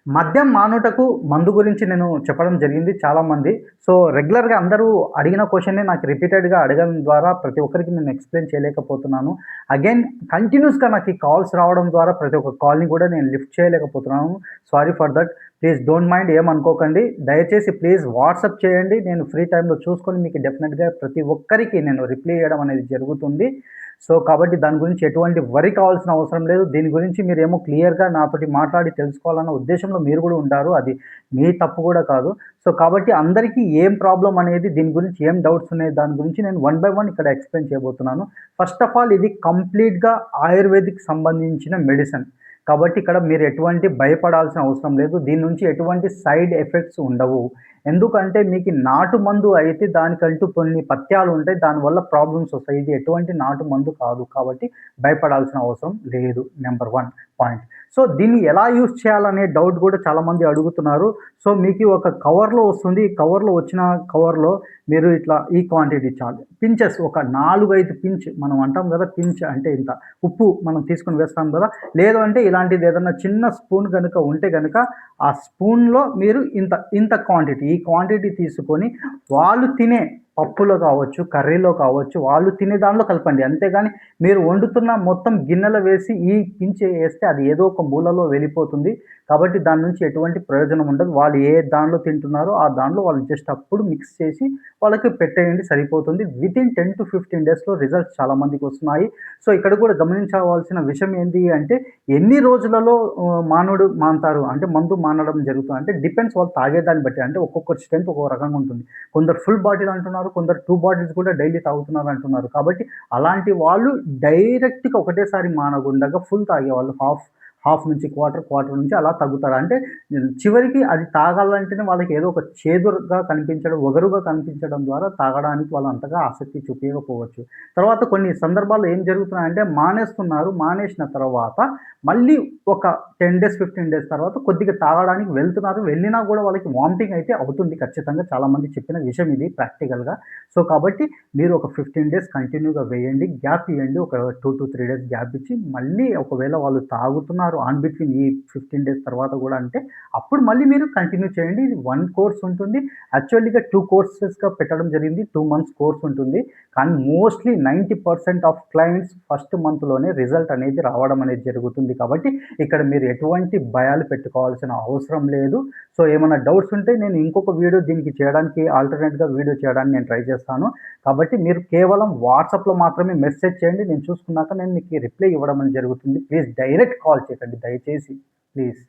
మద్యం మానుటకు మందు గురించి నేను చెప్పడం జరిగింది చాలామంది. సో, రెగ్యులర్‌గా అందరూ అడిగిన క్వెషనే నాకు రిపీటెడ్‌గా అడగడం ద్వారా ప్రతి ఒక్కరికి నేను ఎక్స్‌ప్లెయిన్ చేయలేకపోతున్నాను. అగైన్ కంటిన్యూస్‌గా నాకు ఈ కాల్స్ రావడం ద్వారా ప్రతి ఒక్క కాల్‌ని కూడా నేను లిఫ్ట్ చేయలేకపోతున్నాను. Sorry for that. Please don't mind ఏమనుకోకండి. దయచేసి ప్లీజ్ వాట్సాప్ చేయండి. నేను ఫ్రీ టైమ్‌లో చూసుకొని మీకు డెఫినిట్‌గా ప్రతి ఒక్కరికి నేను రిప్లై ఇయ్యడం అనేది జరుగుతుంది. సో, కాబట్టి దాని గురించి ఎటువంటి వరీ కావాల్సిన అవసరం లేదు. దీని గురించి మీరేమో క్లియర్‌గా నాతోటి మాట్లాడి తెలుసుకోవాలన్న ఉద్దేశంలో మీరు గూడా ఉంటారు. అది మీ తప్పు గూడా కాదు. సో, కాబట్టి అందరికీ ఏం ప్రాబ్లమ్ అనేది దీని గురించి ఏం డౌట్స్ ఉన్నాయి దాని గురించి నేను వన్ బై వన్ ఇక్కడ ఎక్స్‌ప్లెయిన్ చేయబోతున్నాను. ఫస్ట్ ఆఫ్ ఆల్ ఇది కంప్లీట్‌గా ఆయుర్వేదిక్ సంబంధించిన మెడిసిన్. కాబట్టి ఇక్కడ మీరు ఎటువంటి భయపడాల్సిన అవసరం లేదు. దీని నుంచి ఎటువంటి సైడ్ ఎఫెక్ట్స్ ఉండవు. ఎందుకంటే మీకు నాటు మందు అయితే దానికంటూ కొన్ని పథ్యాలు ఉంటాయి. దానివల్ల ప్రాబ్లమ్స్ వస్తాయి. ఇది ఎటువంటి నాటు మందు కాదు. కాబట్టి భయపడాల్సిన అవసరం లేదు. Number 1 point. సో, దీన్ని ఎలా యూజ్ చేయాలనే డౌట్ గూడా చాలామంది అడుగుతున్నారు. సో, మీకు ఒక కవర్‌లో వస్తుంది. ఈ కవర్‌లో వచ్చిన కవర్‌లో మీరు ఇట్లా ఈ క్వాంటిటీ చాలు. పించెస్ ఒక 4, 5 పించ్ మనం అంటాం గదా! పించ్ అంటే ఇంత. ఉప్పు మనం తీసుకొని వేస్తాం గదా! లేదు అంటే ఇలాంటిది ఏదన్నా చిన్న స్పూన్ గనుక ఉంటే గనక ఆ స్పూన్‌లో మీరు ఇంత క్వాంటిటీ ఈ క్వాంటిటీ తీసుకొని వాళ్ళు తినే పప్పులో కావచ్చు, కర్రీలో కావచ్చు, వాళ్ళు తినే దానిలో కలపండి. అంతేగాని మీరు వండుతున్న మొత్తం గిన్నెలో వేసి ఈ పించ్ ఏస్తే అది ఏదో ఒక మూలలో వెళ్ళిపోతుంది. కాబట్టి దాని నుంచి ఎటువంటి ప్రయోజనం ఉండదు. వాళ్ళు ఏ దానిలో తింటున్నారో ఆ దానిలో వాళ్ళు జస్ట్ అప్పుడు మిక్స్ చేసి వాళ్ళకి పెట్టేయండి సరిపోతుంది. వితిన్ 10-15 డేస్‌లో రిజల్ట్స్ చాలా మందికొస్తున్నాయి. సో, ఇక్కడ కూడా గమనించవలసిన విషయం ఏంటి అంటే ఎన్ని రోజులలో మానవుడు మానతారు అంటే మందు మానడం జరుగుతుంది అంటే డిపెండ్స్ వాళ్ళు తాగేదాన్ని బట్టి. అంటే ఒక్కొక్కరి స్ట్రెంత్ ఒక్కో రకంగా ఉంటుంది. కొందరు ఫుల్ బాటిల్ అంటున్నారు. కొందరు 2 బాటిల్స్ కూడా డైలీ తాగుతున్నారు అంటున్నారు. కాబట్టి అలాంటి వాళ్ళు డైరెక్ట్‌గా ఒకటేసారి మానగుండగా ఫుల్ తాగేవాళ్ళు హాఫ్, హాఫ్ నుంచి క్వార్టర్, క్వార్టర్ నుంచి అలా తగ్గుతారు. అంటే చివరికి అది తాగాలంటేనే వాళ్ళకి ఏదో ఒక చేదుగా కనిపించడం, వగరుగా కనిపించడం ద్వారా తాగడానికి వాళ్ళు అంతగా ఆసక్తి చూపియకపోవచ్చు. తర్వాత కొన్ని సందర్భాల్లో ఏం జరుగుతున్నాయంటే మానేస్తున్నారు. మానేసిన తర్వాత మళ్ళీ ఒక 10 డేస్, 15 డేస్ తర్వాత కొద్దిగా తాగడానికి వెళ్తున్నారు. వెళ్ళినా గూడా వాళ్ళకి వామిటింగ్ అయితే అవుతుంది ఖచ్చితంగా. చాలామంది చెప్పిన విషయం ఇది ప్రాక్టికల్‌గా. సో, కాబట్టి మీరు ఒక 15 డేస్ కంటిన్యూగా వేయండి. గ్యాప్ ఇయ్యండి. ఒక 2-3 డేస్ గ్యాప్ ఇచ్చి మళ్ళీ ఒకవేళ వాళ్ళు తాగుతున్నారు ఆన్ బిట్వీన్ ఈ 15 డేస్ తర్వాత గూడా అంటే అప్పుడు మళ్ళీ మీరు కంటిన్యూ చేయండి. ఇది 1 కోర్స్ ఉంటుంది. యాక్చువల్‌గా 2 కోర్సెస్‌గా పెట్టడం జరిగింది. 2 మంత్స్ కోర్స్ ఉంటుంది. కానీ మోస్ట్‌లీ 90% ఆఫ్ క్లయింట్స్ ఫస్ట్ మంత్‌లోనే రిజల్ట్ అనేది రావడం అనేది జరుగుతుంది. కాబట్టి ఇక్కడ మీరు ఎటువంటి భయాలు పెట్టుకోవాల్సిన అవసరం లేదు. సో, ఏమన్నా డౌట్స్ ఉంటే నేను ఇంకొక వీడియో దీనికి చేయడానికి ఆల్టర్‌నేట్‌గా వీడియో చేయడానికి నేను ట్రై చేస్తాను. కాబట్టి మీరు కేవలం వాట్సాప్‌లో మాత్రమే మెసేజ్ చేయండి. నేను చూసుకున్నాక నేను మీకు రిప్లై ఇవ్వడం అనేది జరుగుతుంది. ప్లీజ్ డైరెక్ట్ కాల్ చేయకండి దయచేసి. ప్లీజ్.